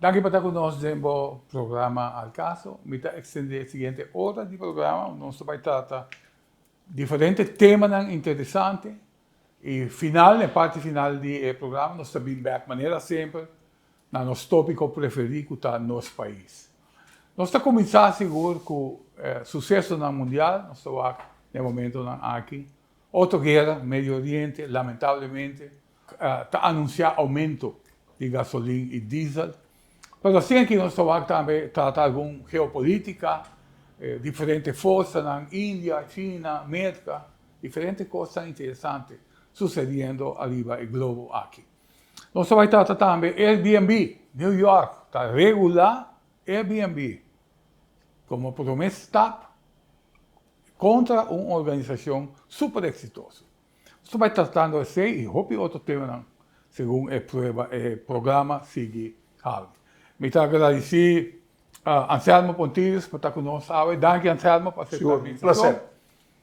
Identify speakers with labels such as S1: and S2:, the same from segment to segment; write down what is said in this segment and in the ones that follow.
S1: Danke por estar conosco no programa Al Caso. Me extender a seguinte hora de programa. Nós vamos tratar diferentes temas interessantes. E na parte final do programa, nós estamos back maneira sempre no nosso tópico preferido que está no nosso país. Nós estamos começando seguro com sucesso no mundial. Nós estamos no momento aqui. Outra guerra, Médio Oriente, lamentavelmente, está anunciando aumento de gasolina e diesel. Mas assim que nós estamos também tratar alguma geopolítica, diferentes forças na Índia, China, América, diferentes coisas interessantes sucedendo ali no globo aqui. Nós vamos tratar também Airbnb, New York, está regular Airbnb, como promessa TAP, contra uma organização super exitosa. Nós vamos tratando assim e outro tema, segundo o programa, sigue algo. Me agradecer a Anselmo Pontius por estar conosco hoje. Danke, Anselmo, por aceitar a invitação.
S2: Prazer.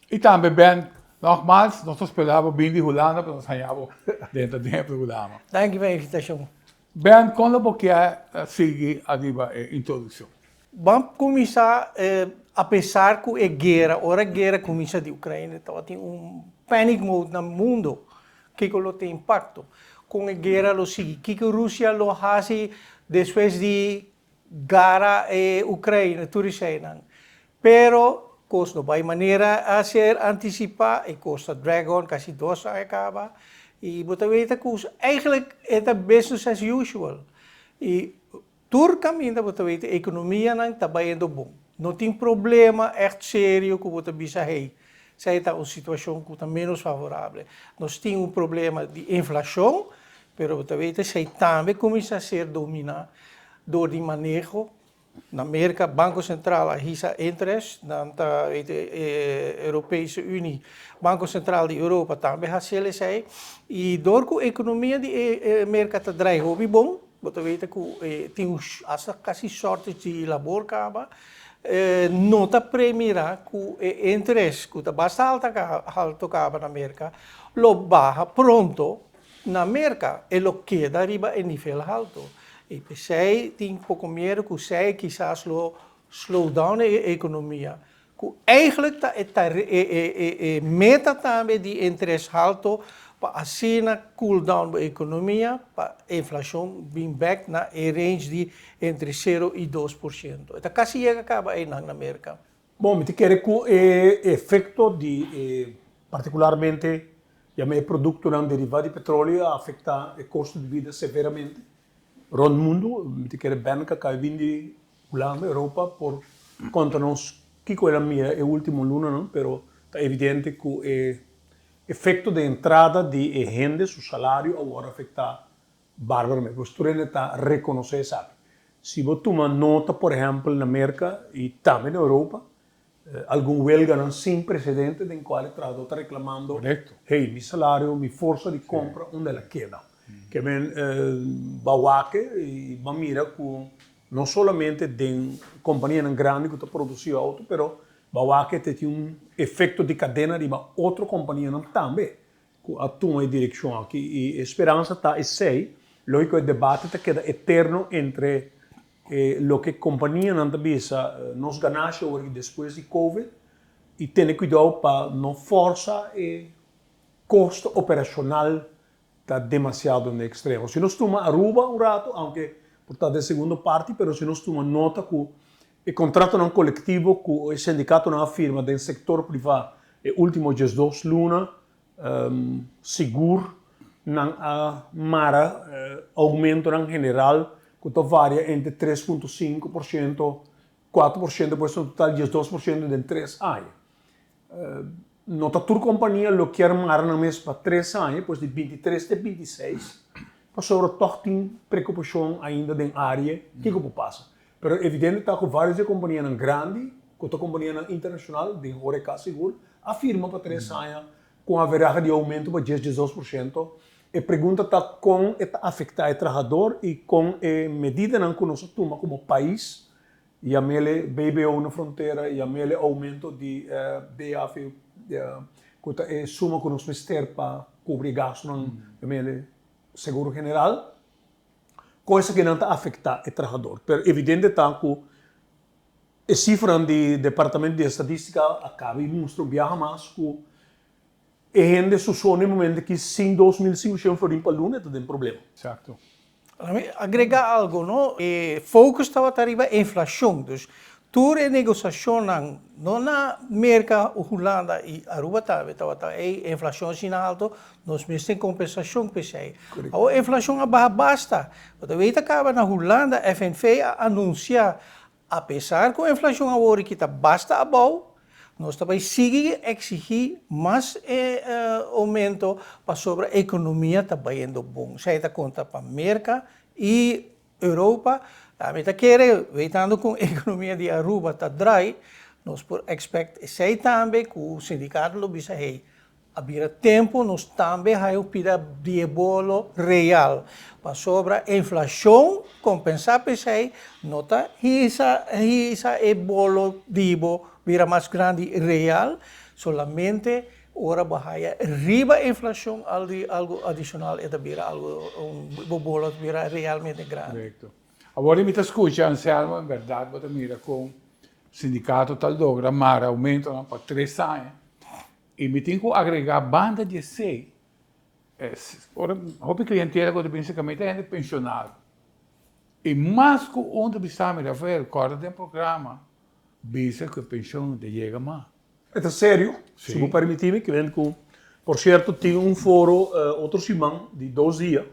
S1: E também, Ben, nogmaals, nós esperávamos bem de Holanda, mas nós ganhamos dentro do programa.
S3: Danke pela invitação.
S1: Ben, quando você seguir a introdução?
S3: Vamos começar a pensar que a guerra, ora a guerra começa de Ucrânia, então tem panic mode no mundo que tem impacto. Com a guerra, o seguinte, que a Rússia lo faz depois de guerra Ucrânia, tudo isso aí. Pero, não vai maneira a ser antecipar, e Costa Dragon, quase 2 anos acaba, e você vê que eigenlijk é business as usual. E turcamente, você vê a economia não está indo bom. Não tem problema echt sério que você bisa aí. Zij está uma situação que está menos favorável. Nós temos problema de inflação, pero você vê que zij também começa a ser dominado door die manejo. Na América, Banco Central hisa interest, na Europese Unie, Banco Central de Europa também hacele sai. E door que a economia de América está draigo bom, você vê que tem quase sortes de labor acaba. Nota premira que o interesse que está bastante alto acaba na América, lo baja pronto na América e lo queda arriba em nível alto. E zij tem pouco medo que zij quizás lo slow down a economia. Que eigenlijk a meta também de interesse alto para assim cool down a economia, para a inflação vir back na range de entre 0 e 2%. Então quase chega acaba aí na América.
S2: Bom, me quer que o efeito de particularmente o produto derivado de petróleo afeta o custo de vida severamente. Rond o mundo, me quer bem que cai vindo de Holanda, Europa, por conta nós que era minha última luna, não? Pero é evidente que o efeito de entrada de gente, o salário, agora afeta barbaramente. Você está a reconhecer, sabe? Se você toma nota, por exemplo, na América e também na Europa, algum huelga não sem precedente, em qual o trabalhador está reclamando, hey, meu salário, minha força de compra, onde ela queda? Que vem Bawaque e mira com não somente de companhia grande que está produzindo auto, mas Bawaque tem efeito de cadena de uma outra companhia também que atua em direção aqui e a esperança está sei, lógico o debate está queda eterno entre o que a companhia não bisa nos ganhos hoje depois de Covid e ter cuidado para não forçar o custo operacional está demasiado no extremo. Se nós tomamos Aruba rato, aunque por estar de segunda parte, mas se nós tomamos nota que o contrato não coletivo que o sindicato não afirma do setor privado, o último 2 luna, seguro, não mara aumento em geral, que varia entre 3,5%, 4%, depois no total 12% em 3 anos. Nota tur companhia lo quer mar na mês para 3 anos, depois de 23 até 26, mas sobre toch tem preocupação ainda na área que passa. Mas evidente está que várias companhias grandes, que a companhia internacional, de Horeca Seguro, afirma para 3 anos com a veragem de aumento para 10-12%. A pergunta está como afetar o trabalhador e com a medida que nós tomamos como país, e a mele BBO na fronteira, e a mele aumento de BAF, que suma que nós ter para cobrir gastos no seguro general, coisa que não está afetar o trabalhador. Pero evidente tá que a cifra do Departamento de Estatística acaba e mostra viaja mais que a gente susone no momento que sem 2.500 forinhos para luna tem problema.
S1: Exato.
S3: Agregar algo, não? Foco estava arriba a inflação. Dus, toda a negociação não na América, Holanda e Aruba estava a inflação assim alto, nós mesmos temos compensação para isso. A inflação abaixa basta. Você vê que acaba na Holanda, a FNV anuncia, apesar que a inflação agora que está basta abaixo, nós também seguimos exigir mais aumento para sobre a economia também indo bom. Você está conta para a América e Europa. A gente quer, veitando com a economia de Aruba está dry, nós por expect sei também que o sindicato lo bisa hey, abrir tempo nós também hay pida de bolo real para sobre a inflação compensar pesei nota hisa e bolo dibo vira mais grande real solamente ora bahaya riba a inflação algo adicional e vira algo bolo vira realmente grande.
S1: Correcto. Agora me escuta, Anselmo, em verdade, você mira com o sindicato tal dogra, mas aumento para 3 anos. E me tenho que agregar banda de 6. Ora, a clientela que basicamente é pensionado. E mais que onde precisamos de ver, corre de programa, visa que a pensão te chega mais.
S2: É sério,
S1: Sim.
S2: se me permitir, que vem com, por certo, tem foro outro semana de 2 dias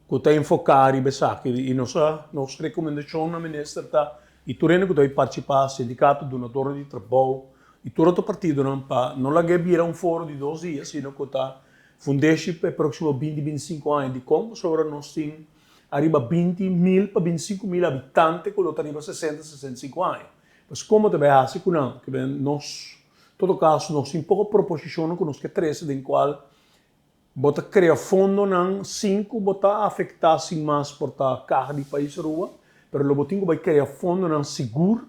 S2: que está enfocado em Besac. E nossa recomendação na ministra está, e tu que vai participar do sindicato donador de trabalho, e todo o partido não lá vira foro de 2 dias, sino que está fundado para próximo 20-25 anos de como sobre nós temos arriba 20.000 para 25.000 habitantes, que está arriba 60-65 anos. Mas como também é assim que nós, em todo caso, nós temos pouca proposição que nós que 13, em qual bota criar fundo não 5 bota afetar sim mais por ta carro de país rua, pero lo botingo vai criar fundo não seguro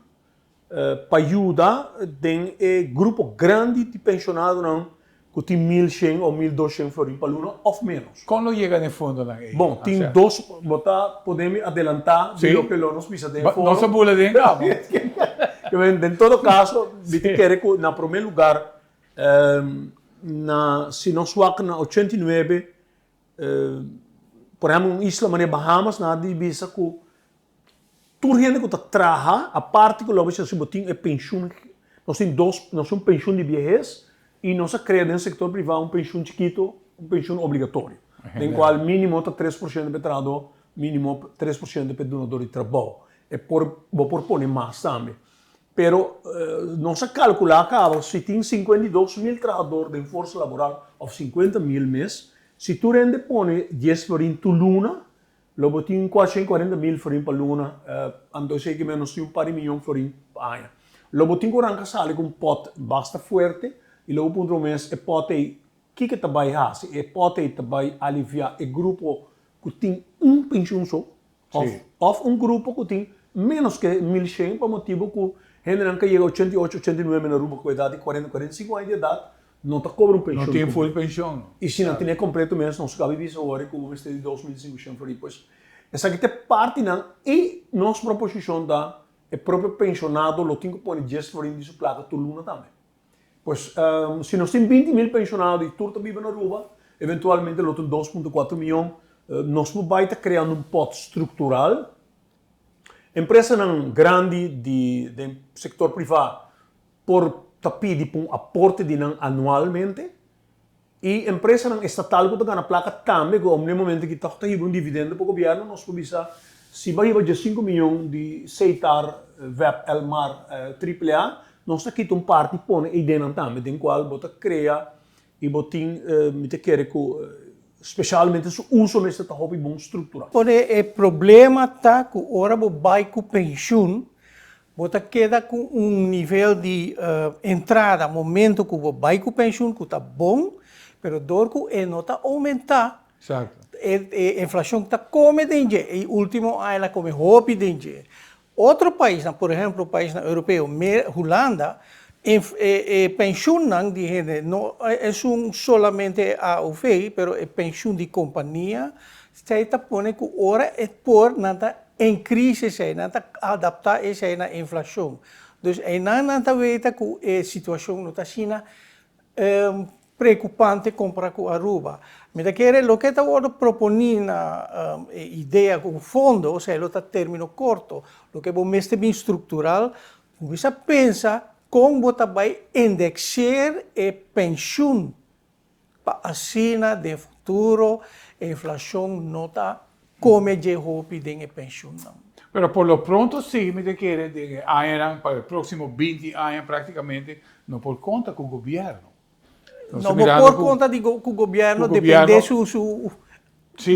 S2: para ajudar den grupo grande de pensionados não que tem 1.100 ou 1.200 florin para luna ou menos.
S1: Quando chega no fundo lá?
S2: Bom, tem 2 podemos adelantar
S1: Sim.
S2: do que nós precisa de fundo.
S1: Nossa bula de engano.
S2: Em todo caso, vi que quer que na primeiro lugar se nós vamos na 89, por exemplo, isla mané Bahamas, na divisa que tudo gente que trabalha, a parte que nós temos é pensão, nós temos pensão de viejez e nós criamos no setor privado pensão chiquito, pensão obrigatório, em qual mínimo 3% de trabalhador, mínimo 3% de donador de trabalho. É vou propor mais também. Pero nós calculamos se tem 52.000 trabalhadores de força laboral ou 50.000 mês, se tu rende põe 10 florin tu luna, logo tem 440.000 florin para luna, então sei que menos de par de milhão florin para ano. Logo tem que arrancar sale com pot basta forte e logo por mês é pote que também faz, é pote também aliviar o grupo que tem pensão só, ou grupo que tem menos que 1.100 por motivo que gente não chega a 88, 89 na Aruba com a idade de 40, 45 anos de idade, não está cobrando pensão.
S1: Não tem full pensão.
S2: E se não tem completo mês, não se cabe visto agora com o de 2.500 por aí. Pois, essa aqui é parte não, e nossa proposição da é próprio pensionado, lo tem que pôr 10 florin de sua placa, tu luna também. Pois, se nós temos 20.000 pensionados e tudo vive na Aruba, eventualmente lo tem 2.4 milhões, nós vamos estar criando pote estrutural. Empresa grande de setor privado por pedir um aporte de anualmente e empresa estatal que está na placa também que no momento que está dividendo para o governo nós podemos se vai de 5 milhões de aceitar VEP Elmar AAA nós aqui parte põe a ideia também den qual bota cria e botin me te quer que especialmente o uso dessa hobby bom estrutural.
S3: O problema está que ora vai com pensão, você queda com nível de entrada, momento que vai com pensão que está bom, mas dorco não está aumentar.
S1: Certo.
S3: A inflação está come dentro, e último ela come hobby dentro. Outro país, por exemplo, o país europeu, Holanda, pensión nang di gente no es un solamente AOV, pero es pensión de compañía. Zij te pone que ora é por nata em crise zijn, nata adaptar e zijn na inflação. Dus nata weta que a situação não está sina preocupante comprar com Aruba. Me da querer lo que está agora propondo na ideia com fundo, ou seja, lo está termino curto, lo que vou mestre bem estrutural, você pensa como você vai indexar a pensão para assim de futuro a inflação não está como de roupa de pensão.
S1: Pero por lo pronto sí, me quiere de que para el próximo 20 años prácticamente, no por conta con el gobierno.
S3: Não por conta de que o governo depende do seu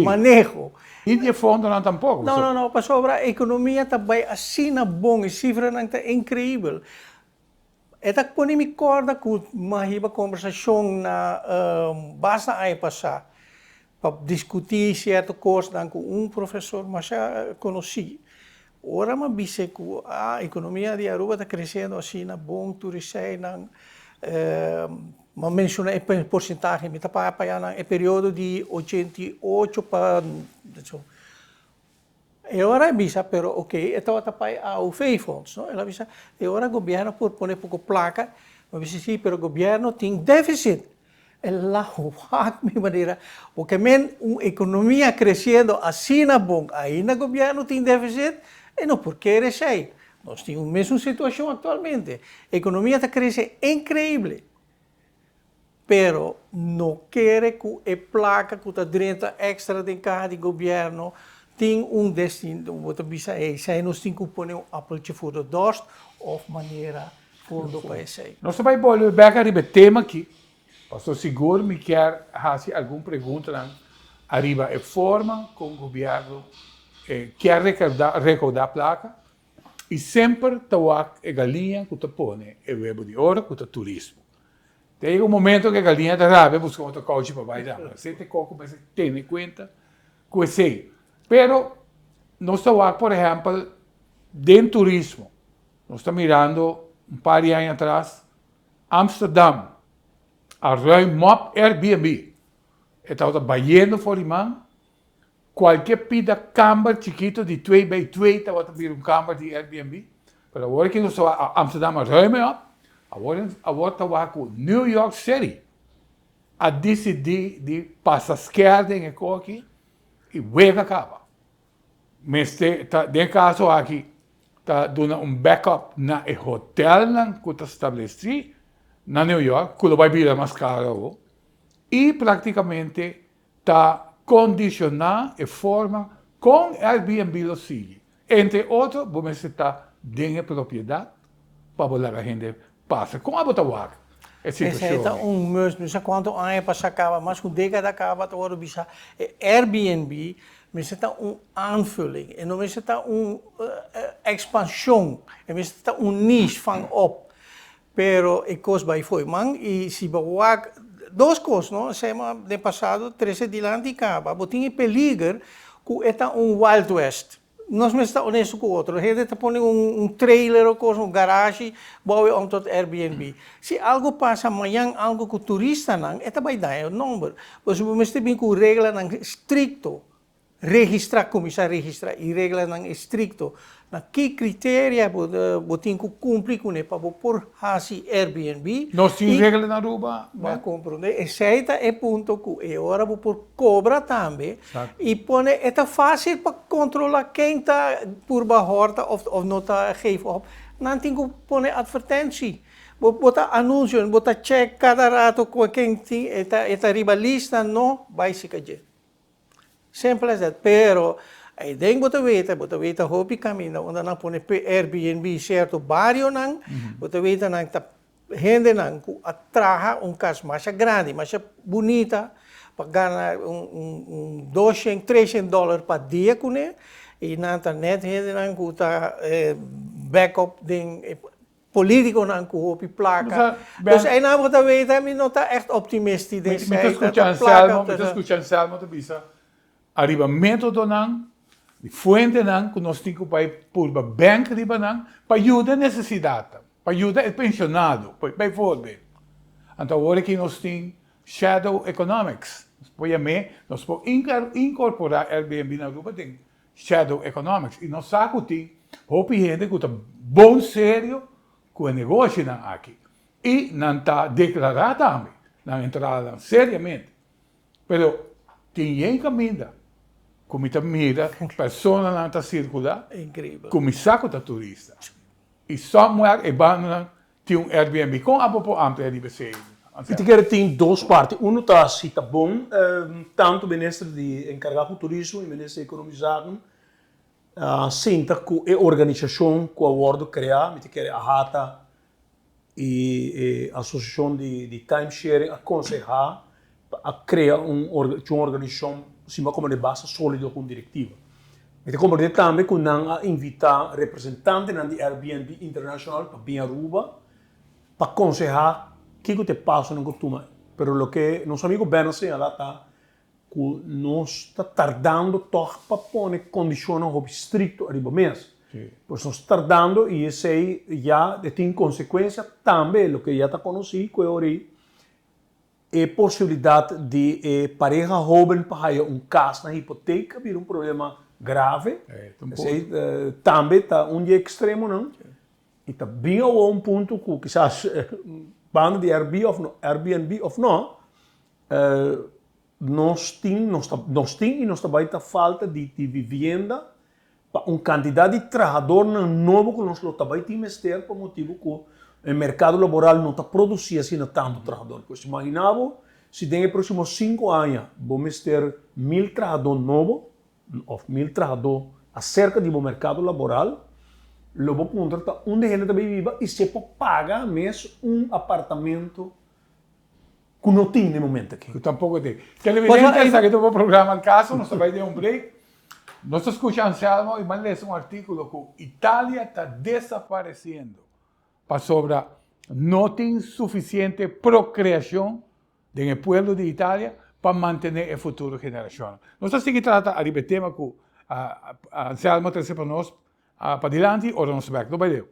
S3: manejo.
S1: E de fundo não tampouco.
S3: Não, para sobre a economia também assim na bom, a cifra não está incrível. É que quando me acorda com uma conversação na basta aí passar para discutir certo coisa com professor, mas já conheci. Ora, mas disse que a economia de Aruba está crescendo assim na bom, turismo mas menciona a porcentagem, me está para o período de 88 para... E ora bisa, pero ok, ito tapay AUV funds, no? Ela bisa, e ora o governo por poner pouco placa, mas bisa sim, pero o governo tem déficit. Ela huwag mi maneira, porque uma economia crescendo assim na bom, aí na governo tem déficit, e não porque recei. Nós temos a mesma situação atualmente. A economia está crescendo incrível. Pero não quer que a placa que está dentro extra de carro do governo tem destino, wat bisa zij nos tem que pôr appeltje voor de dorst of maneira fundo para esse.
S1: Nós vamos voltar a tema aqui. Pastor seguro me quer fazer alguma pergunta arriba a forma como o governo quer recaudar a placa e sempre tawak a galinha que te põe o webo de ouro que o turismo. Tem momento que a galinha está rápida, busca outro coche para bailar. Você tem que ter em conta que esse. Pero nós estamos, por exemplo, dentro do turismo. Nós estamos mirando par de anos atrás, Amsterdam, a ruim Airbnb. Estava banhando por imã, qualquer pida câmara chiquito de 2x2, estava a câmara de Airbnb. Mas agora que nós estamos a Amsterdam, a ruim agora estamos com New York City. A decidir de passar esquerda em aqui. E wega acaba. Mas de caso aqui, está dando backup na hotel que está estabelecido na New York, que vai vir mais caro, e praticamente está condicionando a forma com Airbnb lo sigue. Entre outros, você está dentro da propriedade para a gente passar. Como a Botawaga?
S3: Esse é mês, não sei quanto anos para acaba, mas com década acaba, agora bisa Airbnb, mas está aanvulling, e não está expansão, e mas está niche van op. Pero e coisa vai foi, man, e se bawag duas coisas, não? Sema de passado 13 de lá de acaba, botinha peligro que está Wild West. Nós mesmos estamos honestos com o outro. A gente está pondo trailer ou coisa, garagem, bouwen om tot Airbnb. Se algo passa amanhã, algo com o turista, não, é também dá o número. Mas você tem que regula estricto. Registrar, começar a registrar. E regula estricto. Na que critério você tem que cumprir com ele para pôr assim Airbnb?
S1: Nós temos regras na Aruba.
S3: Vai compreender. Esse é o ponto que eu agora vou pôr cobra também. E põe, é fácil para controlar quem está por bahorta ou não está geven op. Não tem que pôr advertência. Botar anúncio, botar check cada rato com quem tem, é rivalista, não vai se cair. Simples assim. Pero aí dentro você vê hopi caminho, onde não põe Airbnb certo barrio não, você vê não tá gente não que atraja casa mais grande, mais bonita, para ganhar $200-300 para dia com ele, e na internet gente não que tá backup de político não que hopi placa. Dus aí não você vê também não tá echt optimistisch desse.
S1: Me está escutando Selma, tu bisa arribamento do não. De fuente não, que nós temos que ir por o banco de banana para ajudar a necessidade. para ajudar o pensionado. Bijvoorbeeld, então agora que nós temos shadow economics. Nós podemos incorporar Airbnb na Aruba, tem shadow economics. E nós sabemos que tem gente que está bom sério com o negócio aqui. E não está declarado também, não entrada seriamente. Mas tem gente que mira, como está mira, pessoas não estão circulando,
S3: É incrível.
S1: como saco da turista. E somewhere e banda tem um Airbnb com a pouco ampla de BC.
S2: Mitiqueira tem duas partes. Um está se tá bom, tanto o ministro de encarregado do turismo e o ministro de economizar, senta com a organização com a World criar, mitiqueira a Hata e a associação de timeshare aconselhar a criar uma organização cima como de base sólida com diretiva. E como também com a invitar representantes de Airbnb Internacional para vir a Aruba para aconselhar o que te passa no costuma. Pero lo que nosso amigo Ben señala está que nós está tardando toch para pôr condições estrictas arriba mês. Pois nós tardando e isso aí já tem consequência também, o que já está conhecido, que é a possibilidade de pareja jovem para um caso na hipoteca vir problema grave. Também está dia extremo, não? E está bem a ponto que quizás banda de Airbnb ou não, nós temos e nós também está falta de vivenda para quantidade de trabalhadores novo que nós também temos ter por motivo que o mercado laboral não está produzindo assim tanto trabalhador. Pois imaginava se nos próximos 5 anos vamos ter 1.000 trabalhadores novos ou 1.000 trabalhadores acerca do mercado laboral. Lobo ponto está onde a gente também vive e se pode pagar mesmo apartamento que não tem no momento aqui.
S1: Que tampouco tem. Televidente, essa que tem um programa em casa, nós vai dar um break. Nós escutamos Anselmo e mandamos um artigo que Itália está desaparecendo para sobre não tem suficiente procriação no povo de Itália para manter a futura geração. Nós temos que tratar a tema que Anselmo trouxe para nós para diante ou nos back. Não vai dar.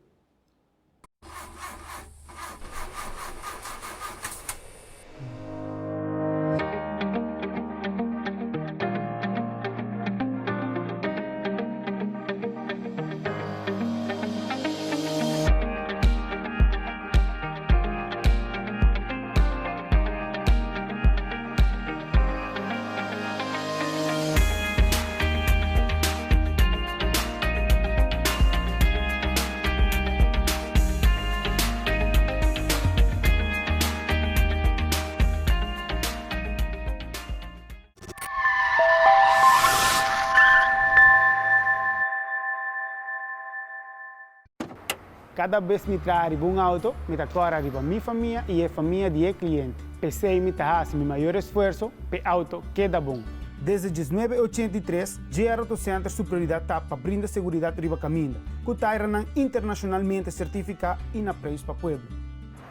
S4: Cada vez me trago um auto, me decoro arriba minha família e a família do cliente. Pensei me fazer meu maior esforço para o auto queda bom. Desde 1983, GR Auto Center sua prioridade está para brindar segurança riba caminho, que está internacionalmente certificado e na preço para o povo.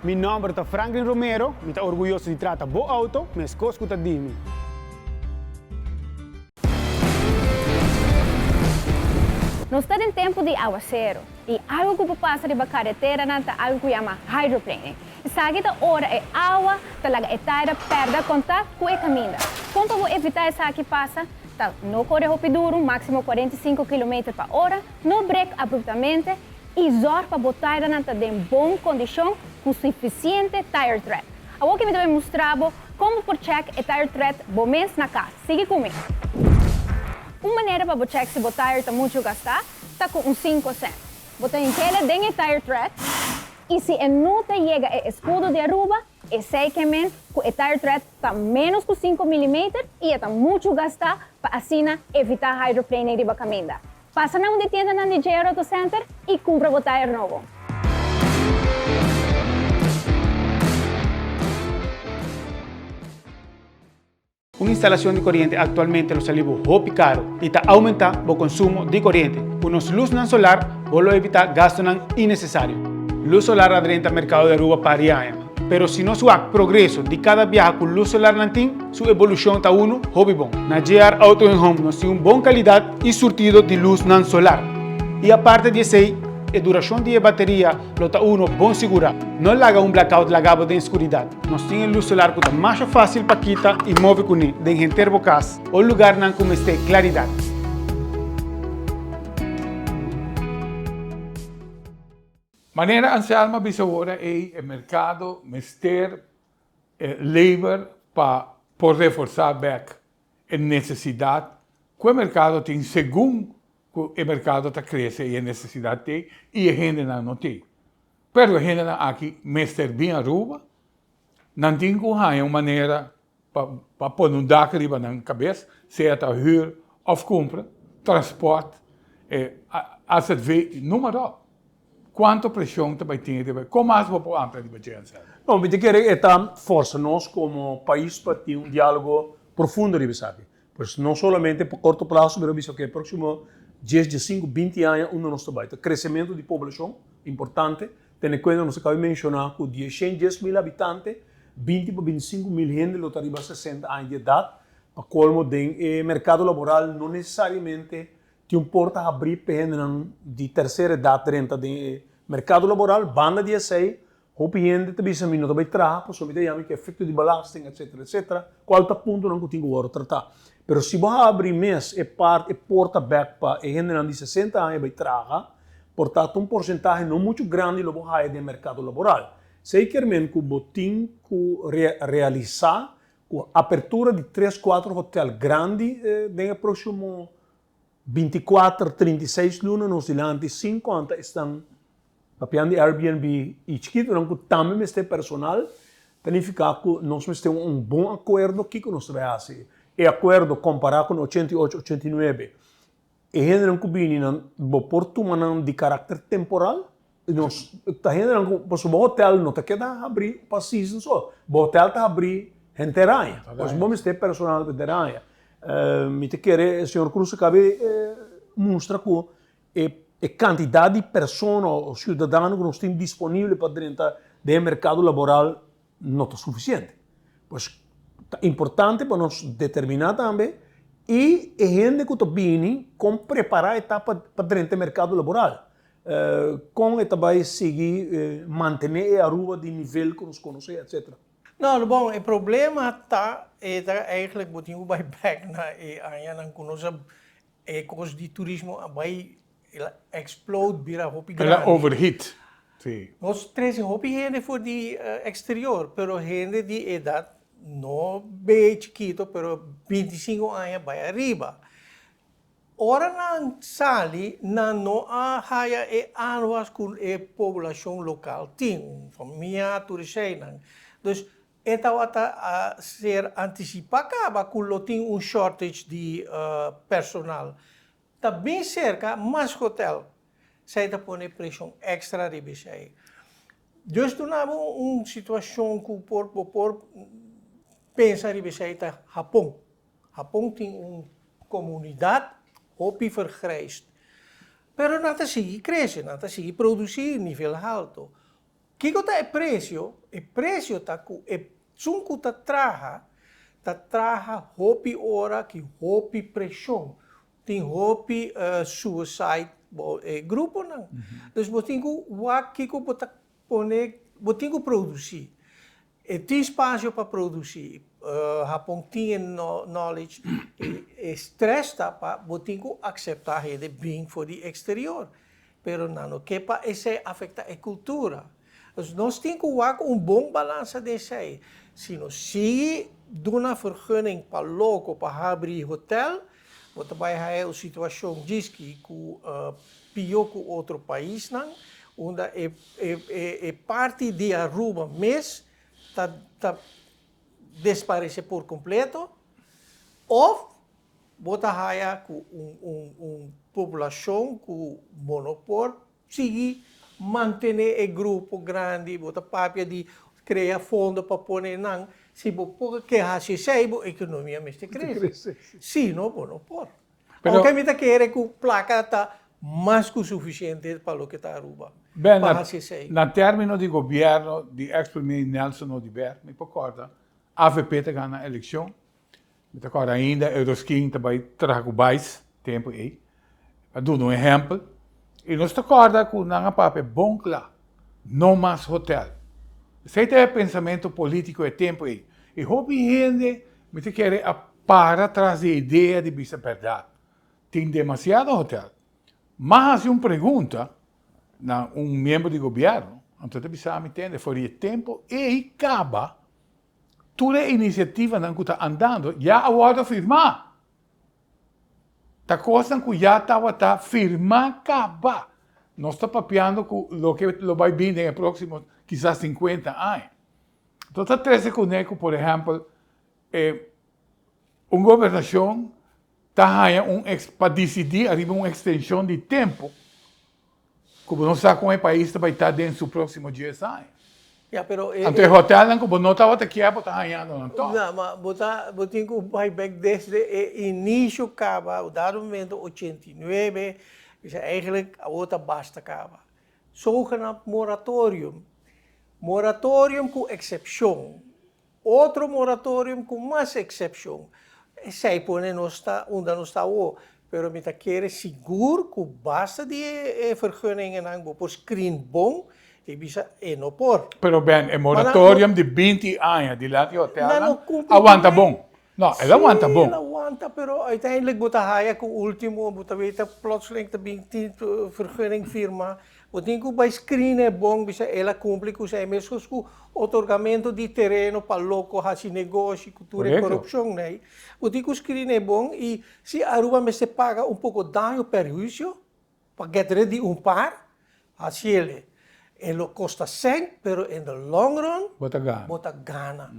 S4: Meu nome é Franklin Romero, me está orgulhoso de tratar bom auto, mas coisa que está dime.
S5: Nós estamos em tempo de aguacero e algo que passa na carretera é algo que chama hydroplane. E sabe que hora é água, talaga é taira, perda contato com o caminho. Como para evitar essa que passa, não corre rápido, máximo 45 km/h, não break abruptamente e zor para botar em boa condição com suficiente tire tread. Agora que me vai mostrar como por check o tire tread bom mês na casa. Siga comigo. Uma maneira para check se o tire está muito gastado, está com um 5 cents. Botar em aquele dentro do tire tread e se a nota chega ao escudo de Aruba, é sei que o tire tread está menos que 5 mm e está muito gastado para assim evitar hydroplane de caminho. Passa na onde tienda na GR Auto Center e compra o tire novo.
S4: Uma instalação de corrente atualmente lo salivo hopi caro e está aumentando o consumo de corrente. Com nossa luz não solar, vou evitar gasto innecessário. Luz solar adrenta ao mercado de Aruba para Ariana. Pero se não há progresso de cada viagem com luz solar não tem, sua evolução está hobby bom. Na GR Auto & Home nós temos uma boa qualidade e surtido de luz não solar. E a parte disso aí, e duração de bateria lota uno bom segura. Não laga blackout lagado de escuridão. Nós temos luz solar que é mais fácil para quitar e mover com ele, de enterbo casa, ou lugar não como este claridade.
S1: Maneira ansialma bisogna è il mercato, mester, labor per reforzar back a necessidade. Quel mercato tem segundo o mercado está crescendo e a necessidade tem e a gente não tem. Pero a gente aqui mester bem a rua, não tem como uma maneira para pôr um daque riba na cabeça, seja a huur of compra, transporte, als het vê, número. Quanto pressão também tem, como mais vou pôr ampla de bagagem?
S2: Não, me quer esta força nós como país para ter diálogo profundo, sabe? Pois não somente por curto prazo, mas visto que próximo 10, 15, 20 anos, nós trabalha. Crescimento de população, importante. Tendo em conta, nós acabamos de mencionar que de 110 mil habitantes, 20 para 25 mil gente lo arriba a 60 anos de idade. Para colmo, o mercado laboral não necessariamente tem porta a abrir para gente de terceira idade dentro do mercado laboral, banda 16, houve gente que também não também trabalha, por sobre que efeito de belasting, etc. Qual é o ponto não que agora tratar? Mas se você abrir mês e porta back para a gente de 60 anos vai trabalhar, portanto porcentagem não muito grande do do mercado laboral. Se querem que o tem que realizar a abertura de 3, 4 hotéis grandes no próximo 24, 36 lunas, nos dilante 50 estão papiando Airbnb e chiquito, não que também este personal, significa que nós temos bom acordo aqui que nós vamos fazer. E acordo comparado com 88, 89, e gente não combina não porto de caráter temporal, nós tá gente não por o hotel não tá queda abrir para season só, o hotel tá abrir interanha, pois vamos ter personal interanha. Me te quer, senhor Cruz, cabe mostra que a quantidade de pessoas ou cidadãos que nós temos disponível para dentro do mercado laboral não é suficiente. Pois é importante para nós determinar também e a gente que está vindo com preparar a etapa para dentro do mercado laboral. Com a vai seguir manter a rua de nível que nós conhecemos, etc.
S3: Não, bom, o problema está eigenlijk wat je bij back na aan conosco cost de turismo vai explode vira hopi grande.
S1: Ela overheat. Sim.
S3: Nós traz hopi gente for de exterior, pero gente de idade não bem chiquito, pero 25 anos vai arriba. Ora não sali não há haia anuas com a população local tem família turista não. Então então, a ser antecipada, quando tem shortage de personal. Está bem cerca, mas hotel, sai da põe pressão extra de bichay. Deus tu não uma situação que por pensar de bichay tá Japão. Japão tem uma comunidade hopi vergrijst. Pero não está seguir crescer, não está seguir produzir nível alto. Que é o preço? O preço está com sunku ta traha hopi ora que hopi pressão, tem hopi suicide grupo não. Então botinho que bota pone botinho produzir. E tem espaço para produzir. Japão tem knowledge e stress tá para botinho aceitar ele bem for de exterior. Pero não que para esse afeta a cultura. Nós temos que bom balanço desse aí. Se nós seguimos uma vergunning para louco para abrir hotel, você vai ter a situação diz que pior que outro país, onde parte de Aruba mês está desaparecer por completo, ou você vai ter uma população com monopólio, seguir manter o grupo grande, bota papia de criar fundo para pôr não, se você quer fazer a economia mais cresce. Se não, não pode. Porque a gente quer que a placa está mais que suficiente para o que está Aruba.
S1: Bem, na termino de governo de ex-premier Nelson Odibert, me recorda, a AVP está ganhando a eleição, me recorda ainda, Euroskin também trago mais tempo aí, para dar exemplo. E nós acorda com nanga papo bom lá, não mais hotel. Esse é o pensamento político e tempo aí. E houve gente que quer para trazer a ideia de bisa verdade. Tem demasiado hotel. Mas uma pergunta a um membro do governo, então bisa me entende, foi tempo e acaba toda a iniciativa que está andando já agora firmar. A coisa que já estava firmar acaba. Nós estamos papiando com o que vai vir nos próximos, quizás 50 anos. Então, está 13 conecos, por exemplo, uma governação está para decidir arriba uma extensão de tempo, como não sabe como o país vai estar dentro dos próximos 10 anos.
S3: Ja, pero
S1: Então, o hotel, como não estava aqui, está ganhando, não está.
S3: não, mas botar que vai back desde o início acaba, o dado momento 89, is eigenlijk a outra basta acaba. Zogenaamd moratorium. Moratorium com excepção. Outro moratorium com mais excepção. Zij põe não está onde não está o, pero met querer seguro que basta de vergunningen aan por screen bom e bisa no por.
S1: Pero bem, o moratório de 20 anos de lá de hotel,
S3: Não,
S1: aguanta bom. Não, ele aguanta
S3: Sim,
S1: bom.
S3: ela aguanta, pero uiteindelijk moet hij com o último, moet weten, plotseling de 20 vergunning firma. Wat denk ik bij screen é bom, bisa ela cumpre com os mesmos com otorgamento de terreno para louco, assim negócio, cultura e corrupção, né? Wat denk ik screen é bom e se Aruba me se paga pouco dano perjuízo, para get ready par, assim ele. Ele custa 100, pero in the long run, bota gana.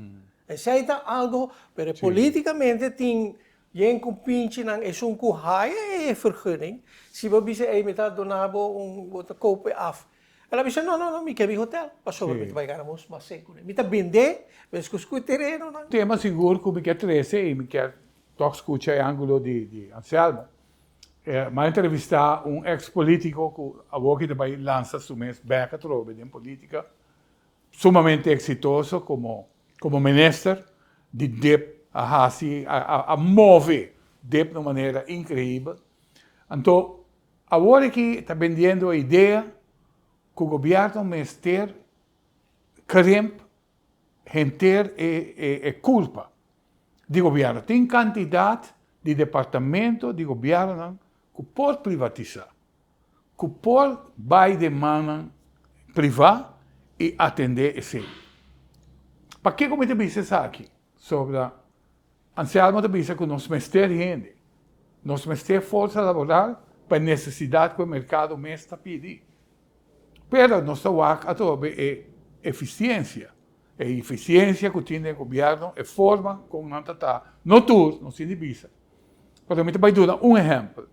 S3: E se está algo, pero politicamente tem geen compinche nang esung kuhaya vergunning. Se we bisa met dat donabo wat kopen af. Ela bisa não, me quer hotel. Passou met vai ganamos mas seguro. Me tá vender, mas com terreno não.
S1: Tema seguro que me quer 13 e me quer toque escutar o ângulo de Anselmo. Mas entrevistar ex-político que a que também lança seu mês beca trove em política, sumamente exitoso como ministro de DEP a mover DEP de uma maneira incrível. Então, agora que está vendendo a ideia que o governo mestre querem ter culpa do governo. Tem quantidade de departamento de governo que pode privatizar, que pode vai de mão privada e atender esse. Para que como te disse aqui sobre Anselmo te disse que nós mestre gente, nós mestre força laboral para a necessidade que o mercado está pedindo. Pero nossa work é eficiência. É eficiência que tem o governo, é forma como não está. Não tudo, não se indica. Mas eu vai dar exemplo.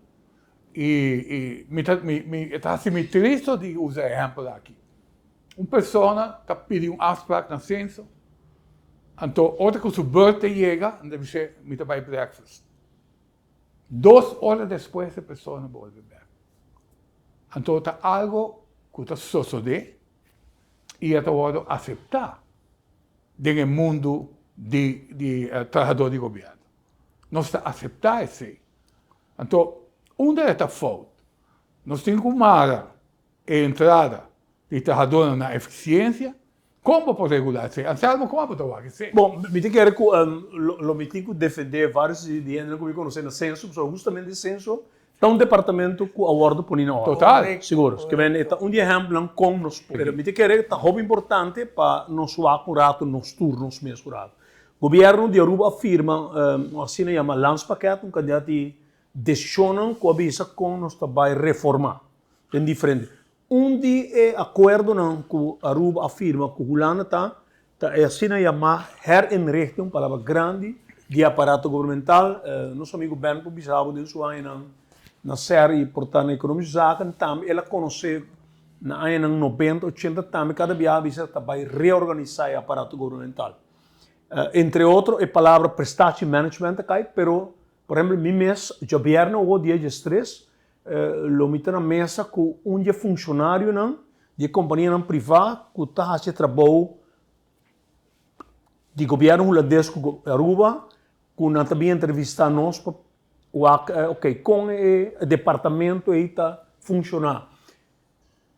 S1: E me está me triste de usar exemplo aqui. Uma pessoa está pedindo afspraak no censo. Então, outra que o birthday chega, deve ser, me vai breakfast. 2 horas depois, a pessoa não volta back. Então, está algo que está sucedendo e está aceitar no mundo de trabalhador de governo. Nós está aceitar isso. Então, onde está falta? Nós temos uma entrada de trabalhador na eficiência. Como pode regular isso? Anselmo, como pode fazer isso?
S2: Bom, me tem que defender vários ideias que me conhecem no censo, justamente o censo está um departamento que aborda por nós.
S1: Total.
S2: Seguros. Que vem está exemplo como nos pode. Me tem que está muito importante para nós acurato nos turnos mesmo curado. O governo de Aruba afirma, assim se chama landspaket, candidato de decisão que avisa como nós vai reformar. É diferente. De acordo que Aruba afirma que o Hulana está assim se chama herinrichting, palavra grande, de aparato governamental. Nosso amigo Ben Kubisabo de sua na série portanto econômica zaken também ela conhece na ano 90, 80 também cada vez vai reorganizar o aparato governamental. Entre outros, a palavra prestation management cai, pero por exemplo, mi mês, o governo o dia de stress, lo mete na mesa com funcionário não, de companhia privada que está fazendo trabalho de governo holandês Aruba, que não também entrevistar nós para com o departamento aí está funcionar.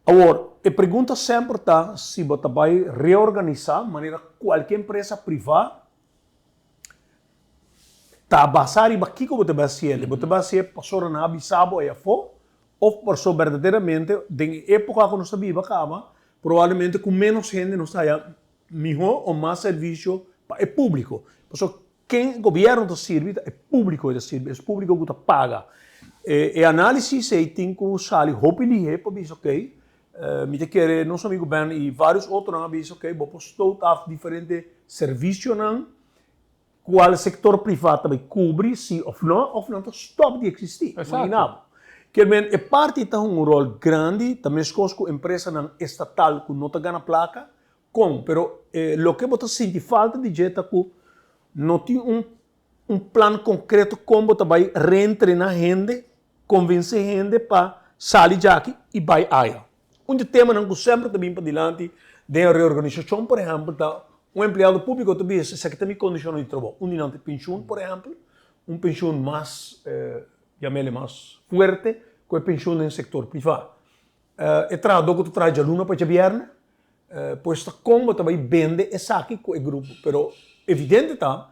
S2: Agora, a pergunta sempre está se você vai reorganizar de maneira qualquer empresa privada está basada em aqui que você vai ser. Você vai ser pessoa na abisabo e afo, ou pessoa verdadeiramente, na época que nós vivemos, provavelmente com menos gente não está melhor ou mais serviço para o público. Pessoa, quem governo está servindo é público que está servindo, é público que está paga. E análise se tem que usar o hopili para dizer, ok, me te quer nosso amigo Ben e vários outros não dizem, ok, vou postar diferentes serviços não, qual setor privado também cobre se ou não está stop de existir.
S1: Exato.
S2: Que bem, é parte tem um rol grande, também com empresa não estatal que não está ganhando placa, pero lo que você sente falta de jeito que não tem um plano concreto como você vai reentrenar gente, convencer gente para sair daqui e vai aí. Tema não que sempre também para diante da reorganização, por exemplo, empregado público também se que tem condições de trabalho, não tem pensão, por exemplo, pensão mais chamele mais forte que a pensão no setor privado. E trabalho que tu traz aluno para o governo, pois como também vende essa aqui com o grupo, pero evidente tá,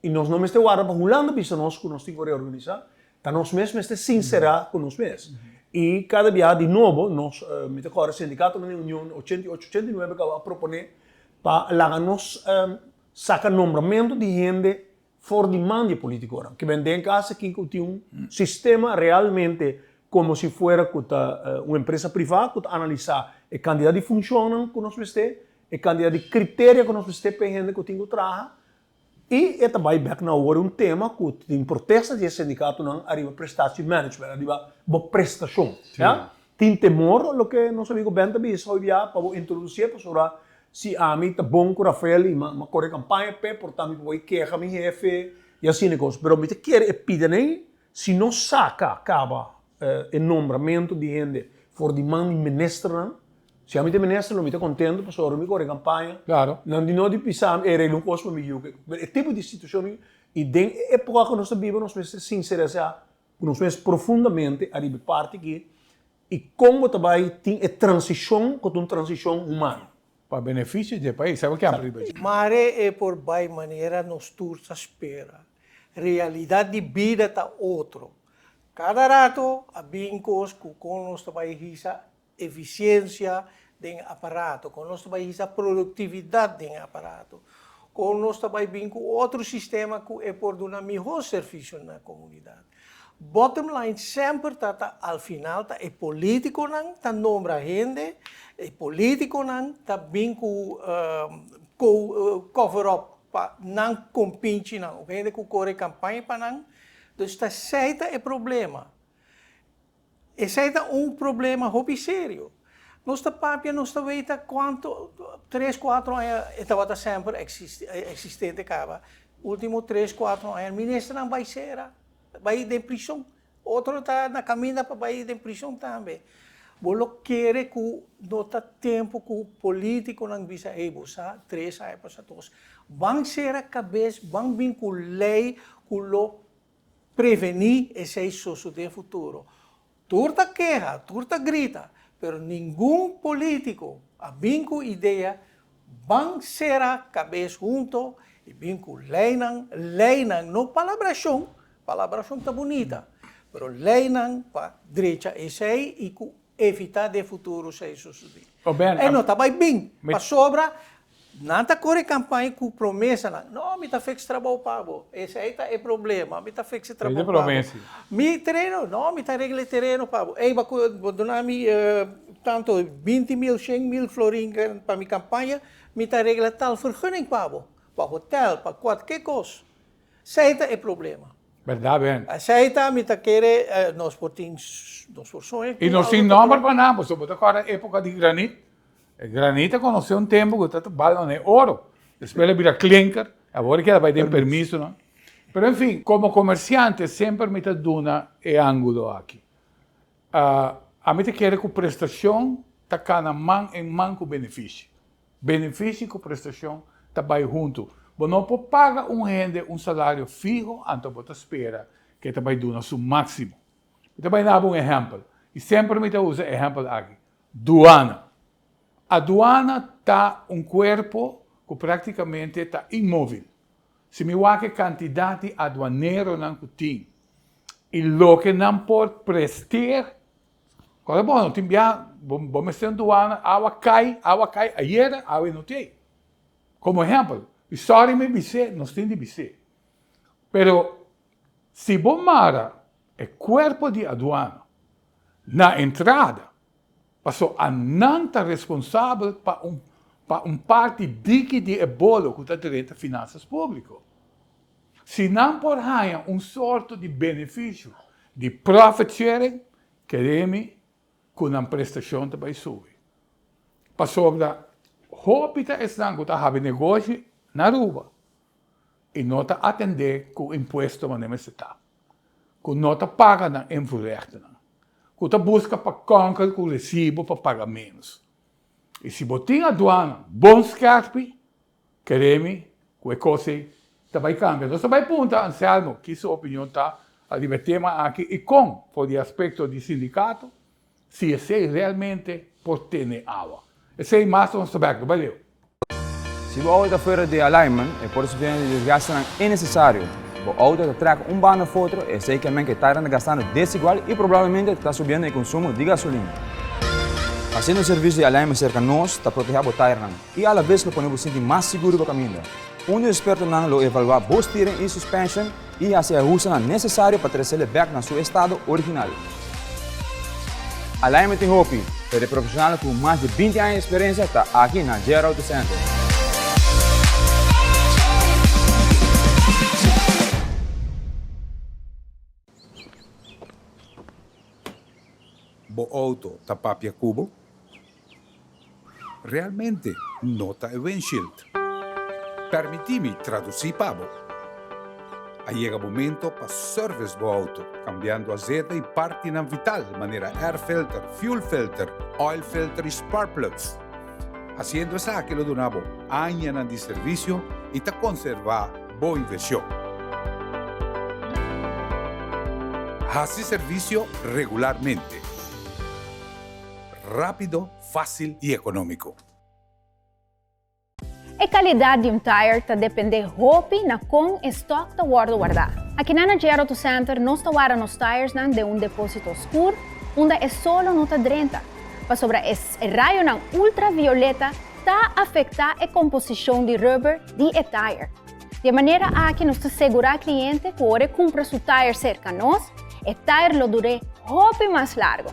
S2: e nós não estamos agora para Holanda, bisa nós que nós temos que reorganizar, tá nós mesmos estamos sinceros com nós mesmos. E cada dia de novo, nós, agora o sindicato na União 88-89 acaba a propor para nós sacar nombramento de gente fora de mão político agora. Que vem em casa que tem sistema realmente como se fosse uma empresa privada que analisa a quantidade de funcionam que nós temos, a quantidade de critérios que nós temos para a gente que tem que trabalhar. E também back na hora tema que tem protesta de sindicato não arriba prestação management, arriba boa prestação. Tem temor o que nosso amigo Ben também sabe para introduzir para se a mim tá bom com o Rafael e uma corre campanha portanto vou querer meu jefe e assim negócio. Pero me te quer pedir se não saca acaba o nombramento de gente for de mão de ministro se a mim te ministro não me tá contente para me corre campanha.
S1: Claro.
S2: Não de não de pisar era um costo para mim o tipo de situação e den época que nós vivemos nós precisamos sinceros nós precisamos profundamente arriba parte que e como também tem a transição com uma transição humana.
S1: Para benefício do país, sabe o que é?
S3: Mas é por vai maneira nos tursa espera. Realidade de vida está outro. Cada rato, a vincos com nosso país, eficiência do aparato, com nosso país, produtividade do aparato, com nosso país, outro sistema que é por dar um melhor serviço na comunidade. Bottom line sempre está, al final, é político, não está nombra gente, é político, não está bem com cover-up, não compinche, não. Gente que corre campanha para não. Então, está certo é problema. E certo problema hobby sério. Nossa papia, nossa veita, quanto, 3, 4 anos, estava sempre existente, acaba. Último 3, 4 anos, o ministro não vai ser. Vai de prisão. Outro está na caminho para ir de prisão também. Bolo quer que não está tempo que o político não visa buscar 3 anos para todos. Vão ser a cabeça, vão vir com lei que lo prevenir esse isso do futuro. Turta queja, turta grita, mas nenhum político a vir com ideia vão ser a cabeça junto e vir com lei não palabração. Palabração está bonita, mas lei não para direita esse aí e evitar de futuro se isso subir. E não está bem, para sobra, não está correndo campanha com promessa, não, me está fazendo trabalho pago, esse aí é problema, me está fazendo trabalho pago. Me terreno, não, me está reglando terreno pago. Ei, vou dar-me tanto 20 mil, 100 mil florins para minha campanha, me está reglando tal vergunning pago, para hotel, para qualquer coisa. Esse é problema.
S1: Verdade, Ben.
S3: Aceita, me tá querer, nós portamos, nós porções.
S1: E nós temos nome para nada, porque sobre agora época de granito. O granito conheceu um tempo que está valendo ouro. Depois ele vira clinker, agora que ela vai ter permisso, não? Mas enfim, como comerciante, sempre me está dando o ângulo aqui. A mim te quer que a prestação está cada mão em mão com benefício. Benefício com prestação está vai junto. Você não pode pagar um salário fijo, então você espera que ele vai dar o máximo. Eu também dou um exemplo. E sempre me usa exemplo aqui. Aduana. Aduana está um corpo que praticamente está imóvel. Se me que quantidade aduaneiro não tem, e lo que não pode prestar, quando bom, tem vamos ser aduana, água cai, ayer, água não tem. Como exemplo, sorry me bise, nós temos de bise. Pero, se bomara é corpo de aduana, na entrada, passou a não estar responsável para parte digna de ebolo que está direito a finanças públicas. Se não por ganhar sorte de benefício de profit sharing, queremos que uma prestação também subir. Para sobre Hopita estão que está negócio na rua e não está atender com o imposto que não está. Que não está pagando em verrechten. Que está busca para conquistar o recibo para pagar menos. E se botem a aduana, bom scarpe, queremos que a coisa também cambie. Então, também pergunta, Anselmo, que sua opinião está a divertir aqui e com, por o aspecto do sindicato, se esse realmente pode ter água. Esse é mais um aspecto, valeu.
S6: Se o auto está fora de alignment, por isso vem de desgaste innecessário. O auto está tracando banda para outro, e sei que está gastando desigual e provavelmente está subindo o consumo de gasolina. Fazendo o serviço de alignment cerca de nós, está protegendo o tire e à vez lo podemos sentir mais seguro para o caminho. Um dos expertos lo evalua boa steering e suspension e hace ajustes necessários para trazer back na seu estado original. Alignment em Hopi, para profissional com mais de 20 anos de experiência, está aqui na Gera Auto Center.
S7: Bo auto tapapia cubo? Realmente nota e windshield. Permitimi traduzir pavo. Llega momento para service bo auto, cambiando azeite e parte não vital, maneira air filter, fuel filter, oil filter e spark plugs. Haciendo eso que lo donavo años de servicio y te conserva boa inversión. Hace servicio regularmente. Rápido, fácil y económico.
S5: A qualidade de tire está depende hopi na com estoque da guardado. Aqui na Gera Auto Center nós guardamos os tires de depósito escuro, onde é solo nota 30. Para sobre esse raio ultravioleta está afetar a composição de rubber de tire. De maneira a que nos assegurar cliente que ora compra seu tire cerca de nós, o tire lo dure hopi mais largo.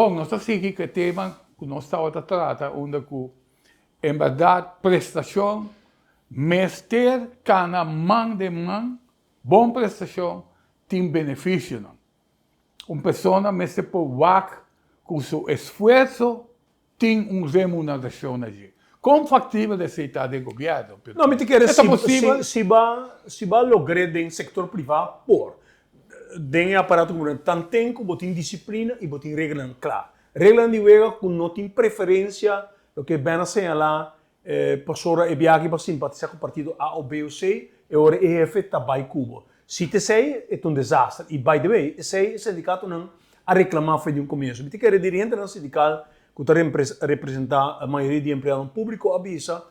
S1: Bom, nós estamos aqui com o tema que nós estamos a tratar, onde, em verdade, prestação, mestre, cana, mão de mão, boa prestação, tem benefício. uma pessoa me se pode com seu esforço tem uma remuneração allí. Como factível de aceitar do governo?
S2: Não, me te quero
S1: É possível?
S2: se vai lograr no setor privado, tem aparato como tanto tempo, botem disciplina e botem regras claras. Regras de wega que não tem preferência, o que bem asseñalar, pessoa é viagem para simpatizar com o partido A ou B ou C, e ora EF está vai Cuba. Se te sei, é um desastre. E, by the way, esse sindicato não a reclamar foi de um começo. Me te quero dirigente no sindical, que está representar a maioria de empregados públicos, avisa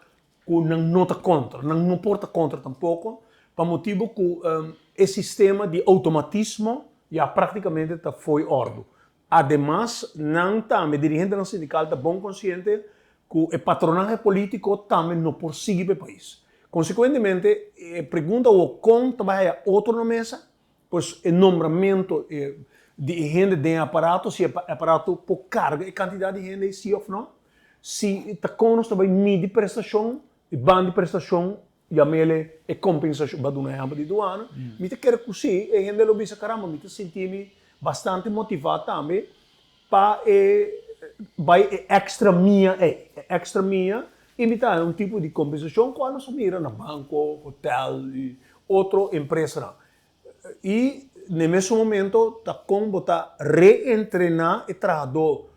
S2: que não está contra, não porta contra tampouco, para motivo que o sistema de automatismo já praticamente está foi ordo. Ademais, não também dirigente no sindical está bom consciente que o patronagem político também não prossegue o país. Consequentemente, pergunta o como trabalha outro na mesa, pois o nombramento de gente de aparato, se o aparato por carga e quantidade de gente, sim ou não, se está conosco também medir prestação, e band de prestação, e a mele é compensação, para dar um exemplo de doana, me te quero que sim, e gente lo bisa caramba, me te senti bastante motivado também, para vai extra minha, e me dá um tipo de compensação quando nós mira no banco, hotel, e outra empresa. E no mesmo momento, está como está reentrenar o trabalhador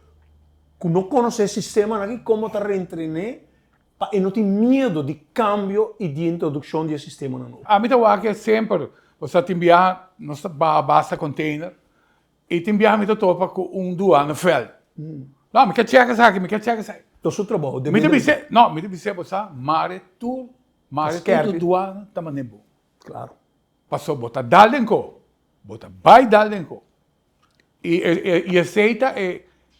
S2: que não conhece o sistema, como está reentrenar, e não tem medo de cambio e de introdução do sistema novo.
S1: A mim está que sempre você te enviar nossa base container e te enviar me topa com doano fel. Não, me quer chegar aqui, me quer chegar aqui.
S2: Então, seu trabalho.
S1: Me dice, não, me dice você, mare tu doano também bom.
S2: Claro.
S1: Passou botar daldenco, botar vai daldenco. E aceita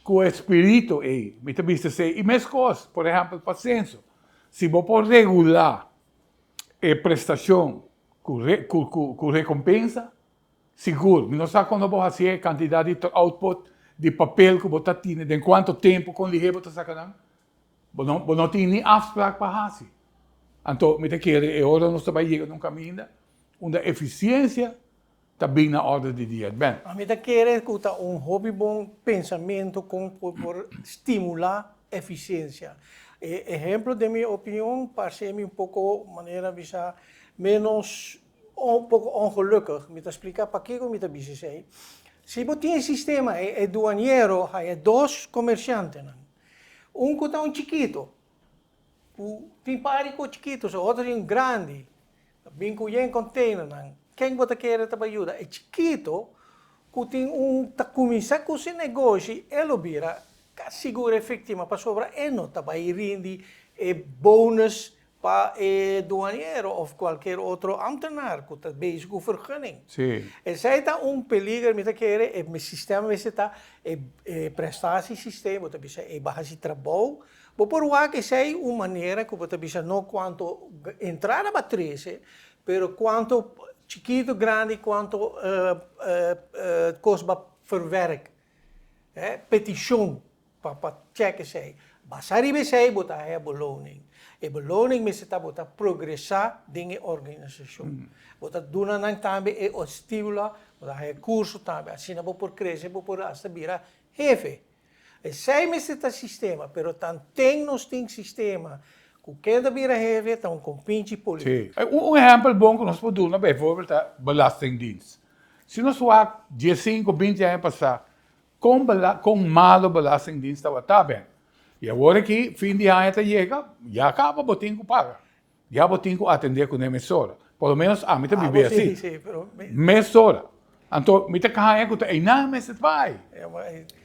S1: com o espírito aí. Me dice se e mesmas coisas, por exemplo, paciência. Se vou por regular a prestação com recompensa, seguro. Não sabe quando vou fazer a quantidade de output de papel que você tem, de quanto tempo com ligeiro você está sacando. Você não tem nem afspraak para fazer. Então, me quero, agora nós estamos chegando num caminho onde a eficiência está bem na ordem de dia. Bem.
S3: A mim quero que hobby bom pensamento por estimular a eficiência. Exemplo de minha opinião, parece-me pouco maneira menos um pouco ongelukkig. Me explicar para que eu me dizer. Se você tem um sistema, é doaneiro, é dois comerciantes. Um que está chiquito, tem pare com chiquitos, outro é grande, bem com um container. Quem você quer te ajuda? É chiquito, que tem tá começar com esse negócio, ele vira segura efetiva para sobrar, e não está rende bônus para o doaneiro ou qualquer outro ambtenaar que está bezig com vergunning.
S1: Sim.
S3: E zij está peligro, met querer, o sistema está prestatiessysteem, dat bisa bahasa trabalho, por o que sei uma maneira que você bisa não quanto entrar na matriz, pero quanto chiquito, grande, quanto coisa verwerk, petition para checken sei. Basari sei botar é beloning. E beloning me está botar progressar dentro da organização. Botar duna nang também é estimula, botar recurso também. Assim não por crescer, por hasta virar jefe. E sei me está sistema, pero tem nós tem sistema. Que cada vira jefe então com pinche político.
S1: Sim. Exemplo bom que nós podemos, bijvoorbeeld, belastingdienst. Se nós vamos 15, 20 anos passar com malo belastingdienst, está bem. E agora que fim de ano chega, já acaba o botinho que paga. Já o botinho que atender com a emissora. Pelo menos a mim também vive assim.
S3: Sim, pero...
S1: Emissora. Então, me kaya que tem não mais de vai.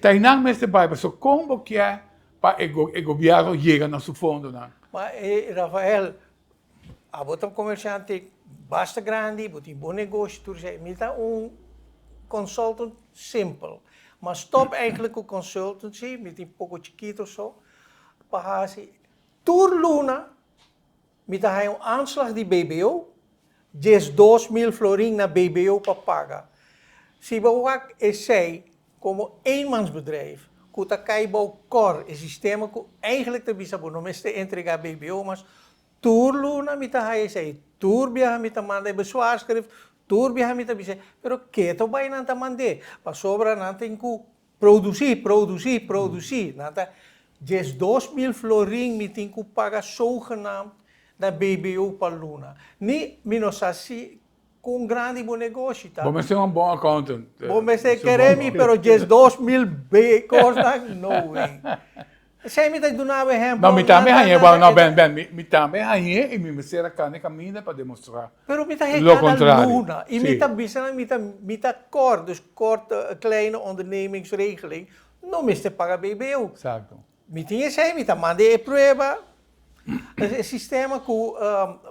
S1: Tem não mais de vai, mas como que é para o governo chegar no seu fundo, não?
S3: Mas Rafael, a botar comerciante basta grande, botar bom negócio, tudo isso. Me dá consultant simples. Mas top eigenlijk o consultancy, met een pouco chiquito só, para assim, tur luna, met een aanslag die BBO, 2.000 florin na BBO para pagar. Se você é sei, como eenmansbedrijf, que está caibou core, o sistema que eigenlijk te bisa não me está entregar BBO, mas tur luna met een sei, tur biar met een man de bezwaarschrift, turbi hamita bise, pero keto bay nanta mande, pa sobra nanta inku produzir, nanta jes 2.000 florin mitinku paga zogenaamd na BBO paluna. Ni minosasi com um grande bom negócio, tá?
S1: Vamos ser um bom accountant.
S3: Vamos ser queremos, pero jes 2.000 becos no way. Saya minta donava exemplo.
S1: Não, me também rainha, não, Ben, me também rainha e me ser a carne caminha para demonstrar.
S3: Pero mita
S1: Lo contrario.
S3: luna. E mita bisa mita kort kleine ondernemingsregeling. Não me se paga BBO.
S1: Exacto.
S3: Me tinha sei, mita mande prueba. O sistema com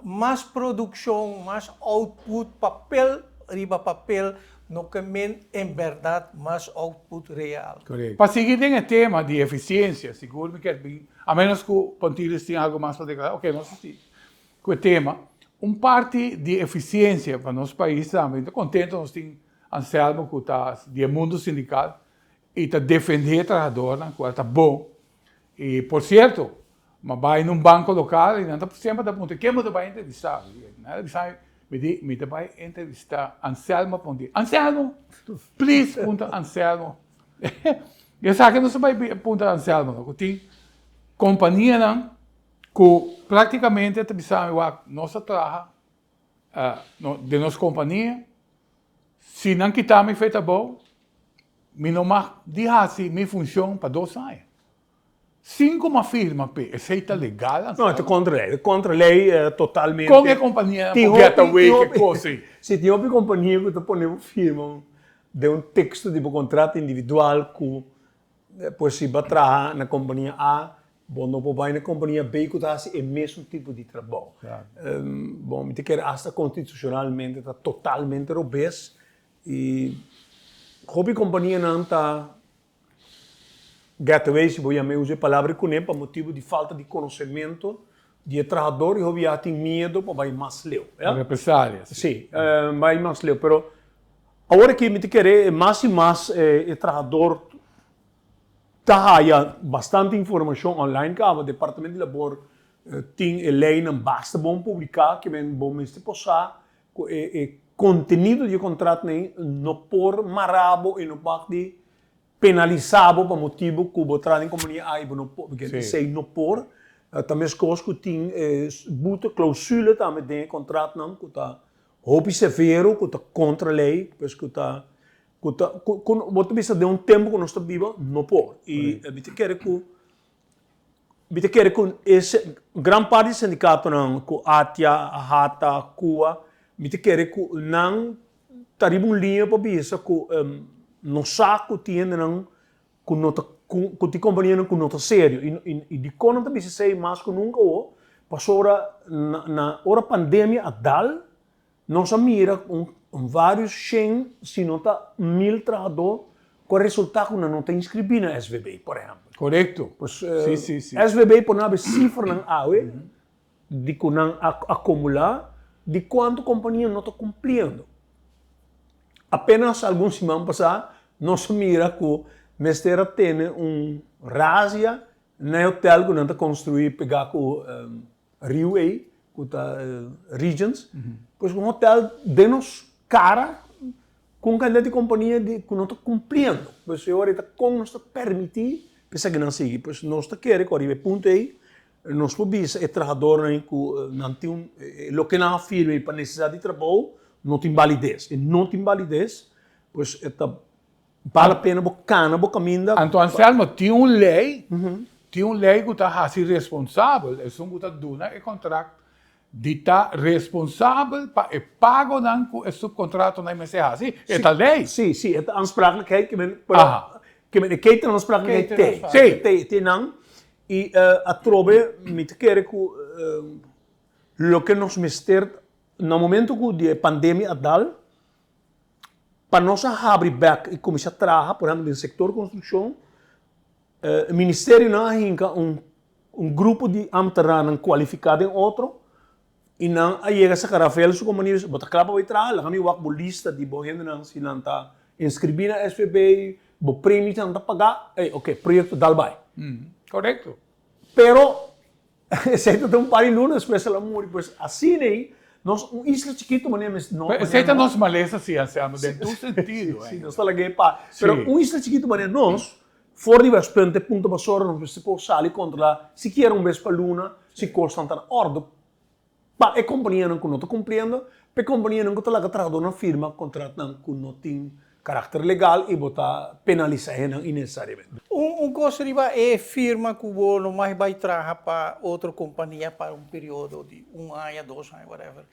S3: mais produção, mais output, papel, riba papel, no que em verdade mais output real.
S1: Correto. Para seguir tem o tema de eficiência, seguro me quer bem, a menos que o Pontiles tenha algo mais para declarar, ok, não sei. Com o tema, parte de eficiência para nosso país também, estou contente, nós temos Anselmo que está do mundo sindical e está defendendo o trabalhador, que está bom. E, por certo, mas vai num banco local e não está sempre da ponta. Quem você vai entrevistar? Me vai entrevistar Anselmo Ponti. Anselmo, please, punta Anselmo. Eu sei que não se vai punta Anselmo, não. Tem companhia não, que praticamente entrevistamos a nossa traja de nossa companhia. Se não quitarmos feita bom, me não mais deixar minha função para 2 anos. 5 uma firma, aceita legal?
S2: Não, é contra a lei totalmente.
S1: Com a companhia, Getaway, que coisa?
S2: Se tem uma companhia que ponemos firma de texto de contrato individual que depois se vai trabalhar na companhia A, bom, não vai na companhia B que está o mesmo tipo de trabalho. Bom, me quer hasta constitucionalmente está totalmente robusto e a companhia não está Getaway, se vou usar a palavra com ele, por motivo de falta de conhecimento de trabalhador e eu tenho medo para vai mais leu.
S1: Represálias.
S2: Sim, vai mais leu. Mas agora que me querer mais e mais o trabalhador está bastante informação online que o Departamento de Labor tem lei não basta bom publicar que vem bom mesmo passar o conteúdo do contrato não por marabo e não parte penalizado por motivo que o trabalho em companhia A e não por, porque sei não por, também as coisas que tem muita cláusula também dentro do contrato não, que está roubo severo, que está contra a lei, que está você precisa de tempo que nós estamos vivos, não por. E você quer que esse grande parte do sindicato não, que ATIA, a HATA, a CUA, você quer que não estaria uma linha para isso que no saco tinha não com nota com a companhia não com nota sério e de quando também se sei mais que nunca o passou na hora pandemia a dal nós mira vários 100 se nota 1.000 trabalhadores com resultado não tem inscrito na SVB por exemplo.
S1: Correto.
S2: Pues,
S1: sim.
S2: SVB por não cifra não AUE de que não acumular de quanto a companhia não está cumprindo. Apenas alguns semanas passadas, nós mira que o mestre tem rásia no hotel que não está construído pegar com o Rio aí, com o Regents, pois um hotel de nos cara com quantidade de companhia que não está cumprindo. Pois agora está com nós permitir, pensa que não sigue, pois nós está querendo que arrive ponto aí, nós podemos é trabalhador que não tem o que não firme para necessidade de trabalho não tem validez. E não tem validez, pois vale a pena bocana, bocaminda.
S1: Então, Anselmo, tem uma lei que está assim responsável, é um que está dando o contrato de estar responsável para o pago do subcontrato na MCA. Sim, é a lei?
S2: Sim, é a aansprakelijkheid que tem aansprakelijkheid tem não. E a trobe, me quer que o que nos mister no momento que a pandemia dal, para nós abrir back e começar a trabalhar, por exemplo, no setor de construção, o Ministério não arranca grupo de amterranen qualificado em outro, e não chega a carafel, se como nisso, bota claro para trabalhar, kami wak lista de boa gente não se não está inscrever na SPB, bo prêmio não está pagar, ok, projeto dal vai.
S1: Correto.
S2: Pero, exceto tem par de lunas, depois ela morre, pois assim aí, Nós, isla chiquito, mas não.
S1: Aceita nós maleza se ansiamo dentro do sentido.
S2: Sim, nós estamos aqui para. Pero isla chiquito, mas nós, fora de bastante ponto para sora, nós precisamos sair contra lá, se quer vez para luna, se constante na ordem. Para a companhia não está compreendendo, para a companhia não está lá atrás na firma, contratando com não tem caráter legal e botar penalizando innecessariamente.
S3: Coisa é firma que o não mais vai trabalhar para outra companhia para período de 1 ano, 2 anos, whatever.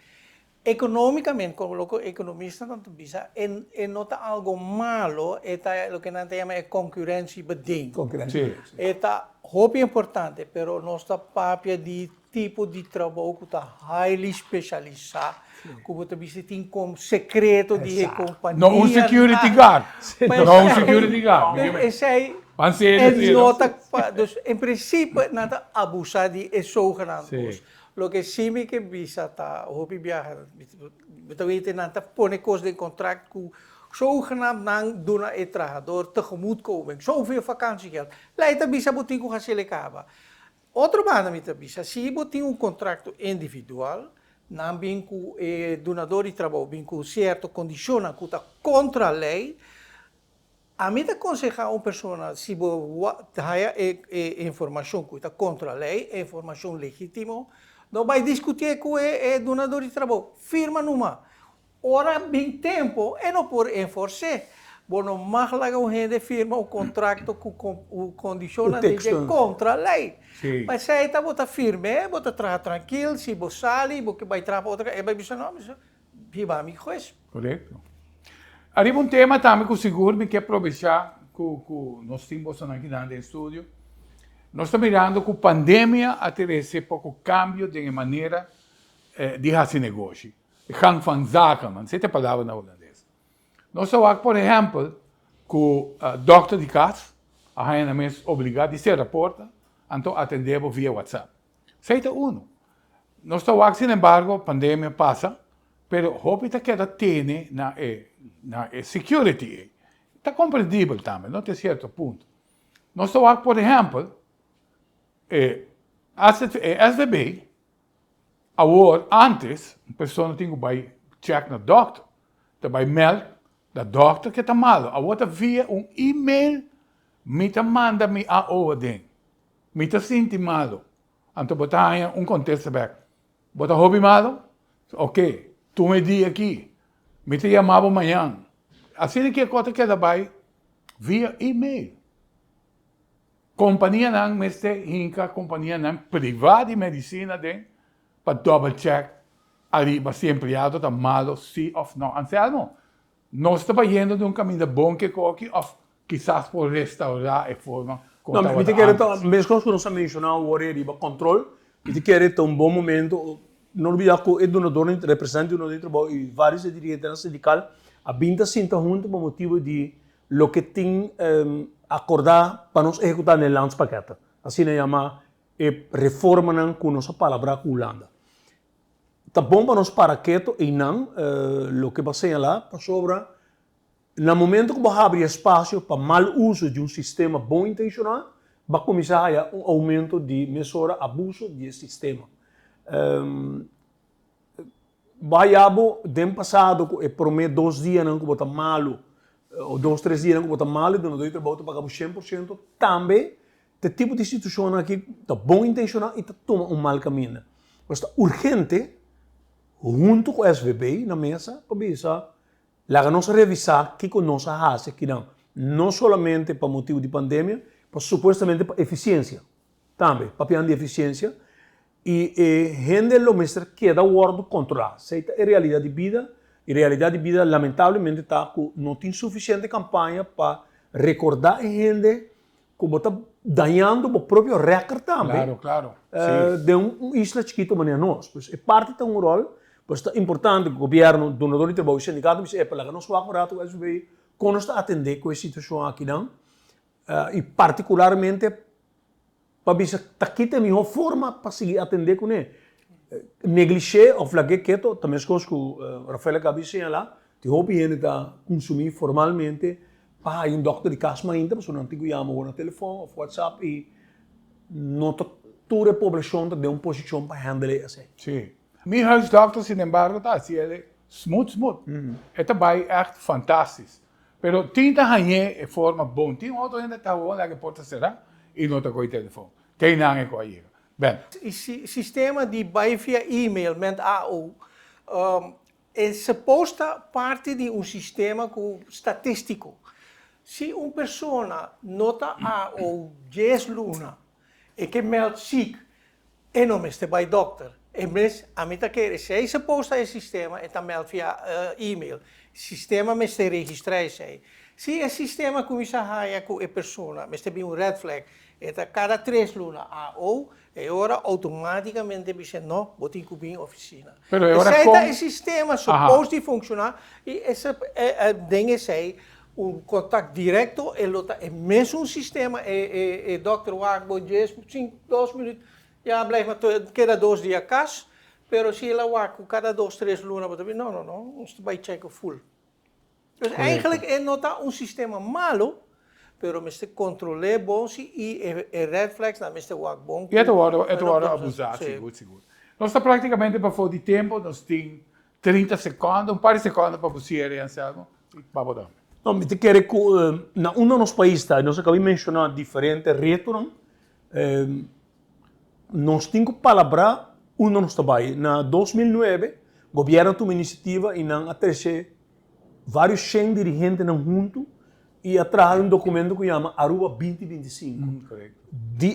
S3: Economicamente, como o economista não bisa, nota algo malo, é o que nós chamamos de concorrência beding.
S2: Concorrência.
S3: É muito importante, mas nós papia de tipo de trabalho que está highly especializado, que você tem como secreto de companhia.
S1: Não security guard. Não security guard.
S3: Nota, em princípio, nada abusar de zogenaamd. Lo que sim me que bisa tá, hopi viajar, betalite nanta pone coisa de contrato com zogenaamd nang dona e trabajador tegemoet komen. Zoveel vakantiegeld. Leita bisa botin com haselecaba. Outro banda mita bisa, se botin contrato individual, não bem com donador de trabalho, bem com certo condiciona que está contra a lei. A mim te aconselhar uma pessoa, se você informação que está contra a lei, informação legítima, não vai discutir com o donador de trabalho. Firma numa. Ora, bem tempo, e não por enforcer. Bueno, mais lá o gente firma o contrato que condiciona de contra a lei.
S1: Sim.
S3: Mas se aí está bota firme, bota trabalhar tranquilo, se você sai, você vai trabalhar outra, vai dizer não, mas viva amigo juiz.
S1: Correto. Arriba um tema também que o seguro me quer aproveitar que nós temos aqui no estúdio. Nós estamos mirando que a pandemia a trazer pouco cambio de maneira de fazer negócio. Gang van zaken, man. Zit de palavra na holandês. Nós estamos, por exemplo, que o dokter de casa, a gente é obrigado a ser reporta, então atendemos via WhatsApp. Seita uno. Nós estamos, sin embargo, a pandemia passa, pero hopita que ela tem na security. Está compreendível também, não tem certo ponto. Nós estamos, por exemplo, SVB, agora, antes, a pessoa tinha que check no doctor, vai meld da doctor que está mal. Agora, via e-mail, me manda a ordem. Me sente mal. Então, botar contexto back. Botar hobby malo? Ok, tu me diz aqui. Me te chamava amanhã. Assim que a coisa que vai via e-mail. Companhia não me hinca, companhia não privada de medicina para double check. Arriba se empregado está malo, sim ou não. Anselmo, nós estamos indo de caminho bom que coque, ou quizás por restaurar a forma como
S2: não, mas quer então, mesmo que nós mencionamos o arriba controle, e quer então bom momento, não olvidar que o donador representa o donador de trabalho e vários dirigentes sindical, a vinda sinta junto por motivo de lo que tem acordar para nós executar no landspaquete. Assim se chama reforma com nossa palavra Holanda. Tá bom para nós para quieto e não, o que vai ser lá, para sobra, no momento que vai abrir espaço para mal uso de sistema bom intencionado, vai começar a aumento de mesura abuso de sistema. Vai abo dem passado por me 2 dias não que bota malo ou 2, 3 dias não que bota malo, do não trabalho para pagar 100%, também tem tipo de situação aqui tá bom intencionado e tá toma mal caminho. Mas está urgente junto com o SVB na mesa para bisa lá nós revisar que nós faz que não somente para motivo de pandemia, mas supostamente para eficiência também, para piano de eficiência. E gente lo mestre queda guardo controlar. Seita é realidade de vida, e realidade de vida lamentavelmente está não tem suficiente campanha para recordar a gente que está danhando o próprio recorde também.
S1: Claro.
S2: De isla chiquito maneira nós. Pois é parte de rol, pois é importante que o governo, donador de trabalho, sindicato, mas é para que nós vamos agora o SBI, quando está atender com a situação aqui não, e particularmente para bisa aqui tem melhor forma para seguir atender com ele. Negligé ou flague quieto, também as coisas que o Rafael acabou de falar lá, que o PN está consumindo formalmente, para doctor de casa ainda, mas não tem que chamar no telefone ou WhatsApp e não toda a população tem uma posição para handle assim.
S1: Sim. Mijn huisdokter, sin embargo, está haciendo smooth. Esto va echt fantastisch. Pero tinta hanye e forma bom. Tinta auto ainda está bom, lá que porta será e não tá com o telefone. Tem nada com aí. Bem,
S3: O sistema de vai via e-mail met AO é suposta parte de sistema statístico. Se uma pessoa nota AO 10 luna e que meldt ziek en não está bij dokter. En mes a mim quer se é suposta o sistema e meldt via e-mail. Sistema me se registrar sei. Se o sistema começa a raia com a pessoa, me tem red flag. Eta cada 3 luna AO e ora automaticamente dice no, vou ter que vir à oficina.
S1: Pero agora
S3: Esse
S1: com...
S3: sistema suposto funcionar e esse ding sei contato direto e lota é mesmo sistema e Dr. Wagbo 2 minutos já blijf maar cada 2 dias cas, pero se ela waku cada 2, 3 luna, não, ons bij checken full. Dus eigenlijk é nota sistema malo. Pero Mr. controle bom e red flags na Mr. Wag bom.
S1: E это hora abusar, seguro. Nós está praticamente para fora de tempo, nós temos 30 segundos, par de segundos para você, Anselmo, para botar.
S2: Não, me te quero que na um dos países, nós acabamos de mencionar diferentes retos, nós temos que palavrar dos trabalhos. Na 2009, o governo tomou uma iniciativa e não atrasou vários 100 dirigentes juntos e atrás documento que chama Aruba 2025.
S1: Correto.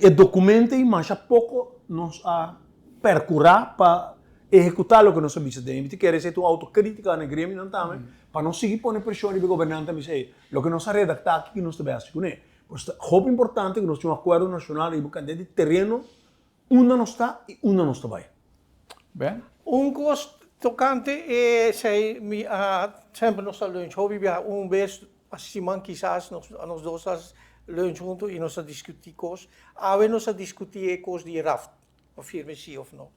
S2: O documento e mais a pouco nos a percurar para executar o que nós sabemos. A gente quer ser autocrítica na grêmio também, para não seguir pondo pressão no governante também sei, o que nós redactar aqui que nós também assim, né? Pois é importante que nós tenhamos um acordo nacional e buscar de terreno onde não está e onde não está bem.
S1: Bem?
S3: Costo tocante é sei sempre nós lunch, hobby vez semana quizás nós dois lunch juntos e nós discutimos, nós discutimos de raft, of firme sim of não.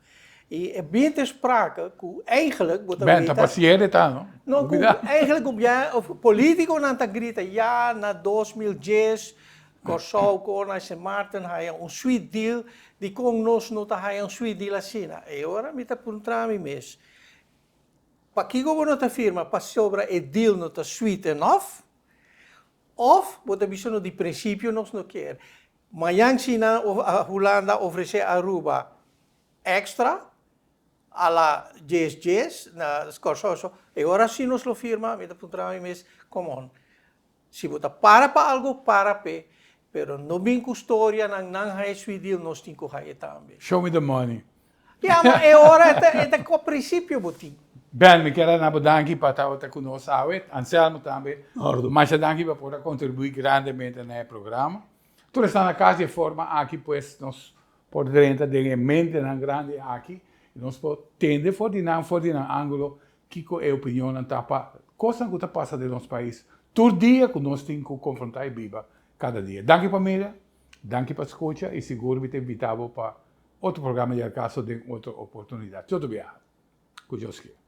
S3: E é bem te sprake que eigenlijk wordt
S1: bem, tá paciente tá, não?
S3: Eigenlijk op político não tá grita ja na 2010 Corsauco na Sint Maarten há sweet deal die com nós não tá há sweet deal assim. E agora me tá perguntando mes. Para que governo tá firma para sobre o deal não tá sweet enough? Of wordt er de princípio nós não quer. Mas China ou a Holanda oferecer Aruba extra a la 10 na Scorsoso. E agora sim nós lo firma, me dá perguntando mes, come on. Se você para algo, para pe. Pero no bin custodia não há sweet deal nós temos que também.
S1: Show me the money.
S3: Ja, mas é hora é com princípio botim.
S1: Bem, me quero bedanken para estar conosco hoje, Anselmo também, mas danke para poder contribuir grandemente no programa. Tudo está na casa de forma aqui, pois nós podemos ter em mente na grande aqui, e nós podemos tender for de ângulo que é a opinião na tapa, coisa que está passando no nosso país, todo dia que nós temos que confrontar e viva cada dia. Danke família, danke para a escuta e seguro que te invitava para outro programa de caso de outra oportunidade. Tudo bem. Com Deus quer.